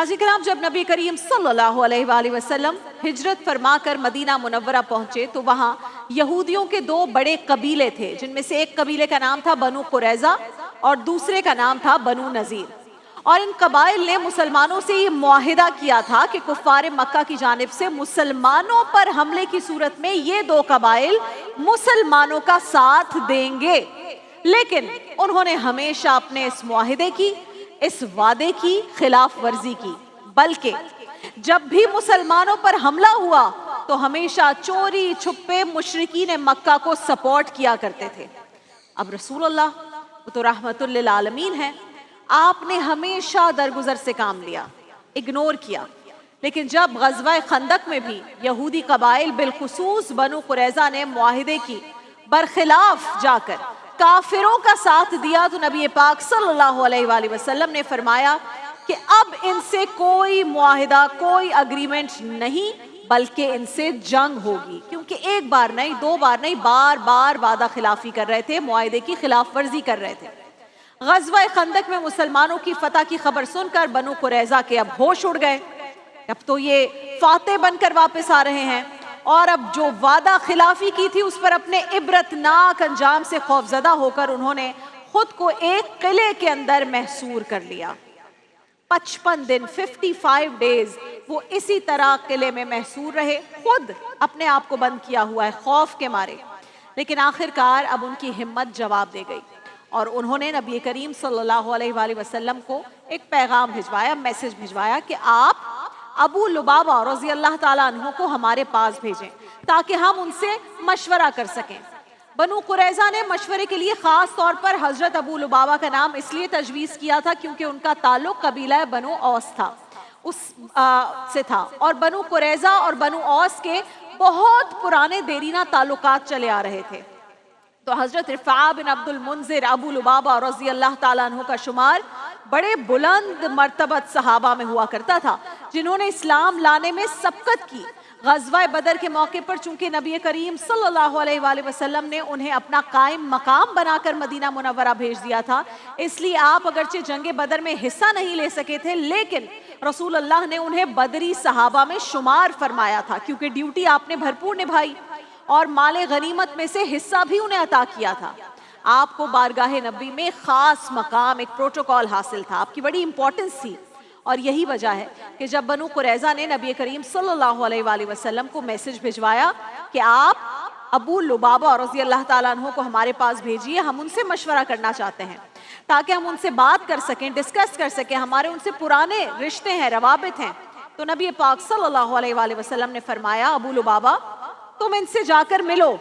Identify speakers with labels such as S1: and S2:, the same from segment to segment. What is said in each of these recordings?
S1: नाज़रीन करام, जब नबी करीम सल्लल्लाहु अलैहि वआलिहि वसल्लम हिजरत फरमा कर मदीना मुनव्वरा पहुंचे तो वहाँ यहूदियों के दो बड़े कबीले थे, जिनमें से एक कबीले का नाम था बनु कुरैज़ा और दूसरे का नाम था बनु नज़ीर। और इन कबाइल ने मुसलमानों से ये मुआहिदा किया था कि कुफ़ार मक्का की जानिब से मुसलमानों पर हमले की सूरत में ये दो कबाइल मुसलमानों का साथ देंगे। लेकिन उन्होंने हमेशा अपने इस मुआहिदे की, इस वादे की खिलाफ वर्जी की, बल्कि जब भी मुसलमानों पर हमला हुआ तो हमेशा चोरी छुपे मुशरिकीन मक्का को सपोर्ट किया करते थे। अब रसूलुल्लाह वो तो रहमतुल लिल आलमीन है, आपने हमेशा दरगुजर से काम लिया, इग्नोर किया। लेकिन जब ग़ज़वा खंदक में भी यहूदी कबाइल बिलखुसूस बनु कुरैज़ा ने मुआहिदे की बरखिलाफ जाकर काफिरों का साथ दिया तो नबी पाक सल्लल्लाहु अलैहि वसल्लम ने फरमाया कि अब इनसे कोई मुआहिदा, कोई अग्रीमेंट नहीं, बल्कि इनसे जंग होगी। क्योंकि एक बार नहीं, दो बार नहीं, बार बार वादा खिलाफी कर रहे थे, मुआहिदे की खिलाफ वर्जी कर रहे थे। ग़ज़वा खंदक में मुसलमानों की फतह की खबर सुनकर बनु कुरैज़ा के अब होश उड़ गए। अब तो ये फातेह बनकर वापस आ रहे हैं और अब जो वादा खिलाफी की थी उस पर अपने इबरतनाक अंजाम से खौफजदा होकर उन्होंने खुद को एक किले के अंदर महसूर कर लिया। 55 दिन 55 डेज वो इसी तरह किले में महसूर रहे, खुद अपने आप को बंद किया हुआ है खौफ के मारे। लेकिन आखिरकार अब उनकी हिम्मत जवाब दे गई और उन्होंने नबी करीम सल्लल्लाहु अलैहि वसल्लम को एक पैगाम भिजवाया, मैसेज भिजवाया कि आप अबू लुबाबा रज़ी अल्लाह ताला अन्हु को हमारे पास भेजें ताकि हम उनसे मशवरा कर सकें। बनु कुरैज़ा ने मशवरे के लिए ख़ास तौर पर हज़रत अबू लुबाबा का नाम इसलिए तजवीज़ किया था क्योंकि उनका ताल्लुक़ कबीला बनु औस था, से था। और बनु कुरैज़ा और बनु औस के बहुत पुराने देरीना ताल्लुकात चले आ रहे थे। तो हज़रत रिफ़ा बिन अब्दुल मुंज़िर अबू लुबाबा रज़ी अल्लाह ताला अन्हु का शुमार बड़े बुलंद मर्तबत सहाबा में हुआ करता था, जिन्होंने इस्लाम लाने में सबकत की। ग़ज़वा बदर के मौके पर चूंकि नबी करीम सल्लल्लाहु अलैहि वसल्लम ने उन्हें अपना कायम मकाम बनाकर मदीना मुनव्वरा भेज दिया था, इसलिए आप अगरचे जंगे बदर में हिस्सा नहीं ले सके थे, लेकिन रसूल अल्लाह ने उन्हें बदरी सहाबा में शुमार फरमाया था क्योंकि ड्यूटी आपने भरपूर निभाई और माले गनीमत में से हिस्सा भी उन्हें अता किया था। आपको बारगाह नबी में खास मकाम, एक प्रोटोकॉल हासिल था, आपकी बड़ी इंपॉर्टेंस थी। और यही वजह है कि जब बनु कुरैज़ा ने नबी करीम सल्लल्लाहु अलैहि वसल्लम को मैसेज भिजवाया कि आप अबू लुबाबा रज़ी अल्लाह ताला अन्हु को हमारे पास भेजिए, हम उनसे मशवरा करना चाहते हैं ताकि हम उनसे बात कर सकें, डिस्कस कर सकें, हमारे उनसे पुराने रिश्ते हैं, रवाबित हैं। तो नबी पाक सल्लल्लाहु अलैहि वसल्लम ने फरमाया, अबू लुबाबा तुम इनसे जाकर मिलो,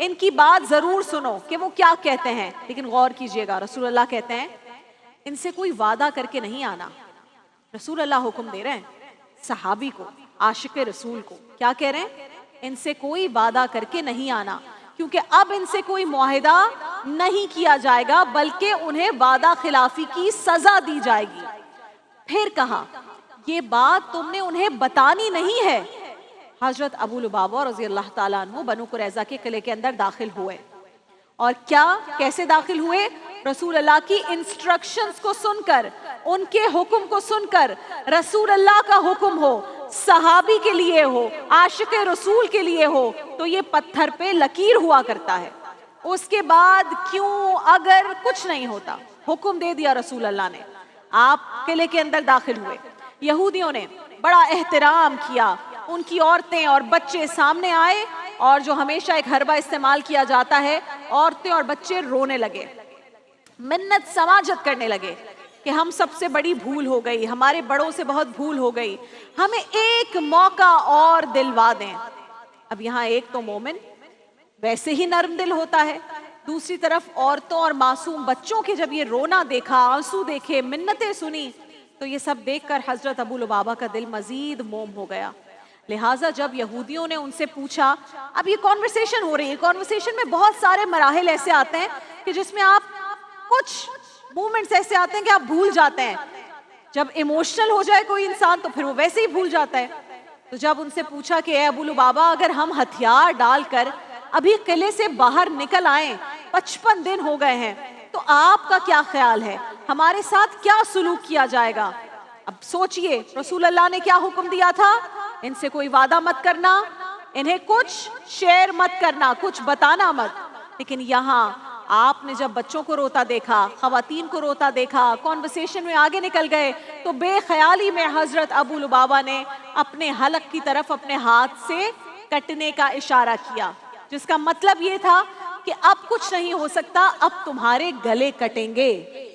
S1: इनकी बात जरूर सुनो कि वो क्या कहते हैं। लेकिन गौर कीजिएगा, रसूलुल्लाह कहते हैं इनसे कोई वादा करके नहीं आना। रसूलुल्लाह हुक्म दे रहे हैं सहाबी को, आशिक रसूल को, क्या कह रहे हैं? इनसे कोई वादा करके नहीं आना, क्योंकि अब इनसे कोई मुआहिदा नहीं किया जाएगा बल्कि उन्हें वादा खिलाफी की सजा दी जाएगी। फिर कहा ये बात तुमने उन्हें बतानी नहीं है। हजरत अबू लुबाबा रज़ी अल्लाह ताला अन्हु बनु कुरैज़ा के किले के अंदर दाखिल हुए और क्या, कैसे दाखिल हुए? रसूल अल्लाह की इंस्ट्रक्शंस को सुनकर, उनके हुक्म को सुनकर। रसूल अल्लाह का हुक्म हो, सहाबी के लिए हो, आशिक रसूल के लिए हो, तो ये पत्थर पे लकीर हुआ करता है। उसके बाद क्यों, अगर कुछ नहीं होता, हुक्म दे दिया रसूल अल्लाह ने, आप किले के अंदर दाखिल हुए। यहूदियों ने बड़ा एहतराम किया, उनकी औरतें और बच्चे सामने आए और जो हमेशा एक हरबा इस्तेमाल किया जाता है, औरतें और बच्चे रोने लगे, मिन्नत समाजत करने लगे कि हम सबसे बड़ी भूल हो गई, हमारे बड़ों से बहुत भूल हो गई, हमें एक मौका और दिलवा दें। अब यहाँ एक तो मोमिन वैसे ही नर्म दिल होता है, दूसरी तरफ औरतों और मासूम बच्चों के जब ये रोना देखा, आंसू देखे, मिन्नतें सुनी, तो ये सब देखकर हजरत अबू लुबाबा का दिल मजीद मोम हो गया। लिहाजा जब यहूदियों ने उनसे पूछा, अब ये कॉन्वर्सेशन हो रही है, कॉन्वर्सेशन में बहुत सारे मराहिल ऐसे आते हैं कि जिसमें आप कुछ मूवमेंट्स ऐसे आते हैं कि आप भूल जाते हैं। जब इमोशनल हो जाए कोई इंसान तो फिर वो वैसे ही भूल जाता है। तो जब उनसे पूछा कि अबू लुबाबा अगर हम हथियार डालकर अभी किले से बाहर निकल आए, 55 दिन हो गए हैं, तो आपका क्या ख्याल है, हमारे साथ क्या सुलूक किया जाएगा? اب سوچئے رسول اللہ نے کیا حکم دیا تھا؟ ان سے کوئی وعدہ مت کرنا، انہیں کچھ شیئر مت کرنا، کچھ بتانا مت۔ لیکن یہاں آپ نے جب بچوں کو روتا دیکھا، خواتین کو روتا دیکھا، کانورسیشن میں آگے نکل گئے، تو بے خیالی میں حضرت ابو لبابہ نے اپنے حلق کی طرف اپنے ہاتھ سے کٹنے کا اشارہ کیا، جس کا مطلب یہ تھا کہ اب کچھ نہیں ہو سکتا، اب تمہارے گلے کٹیں گے۔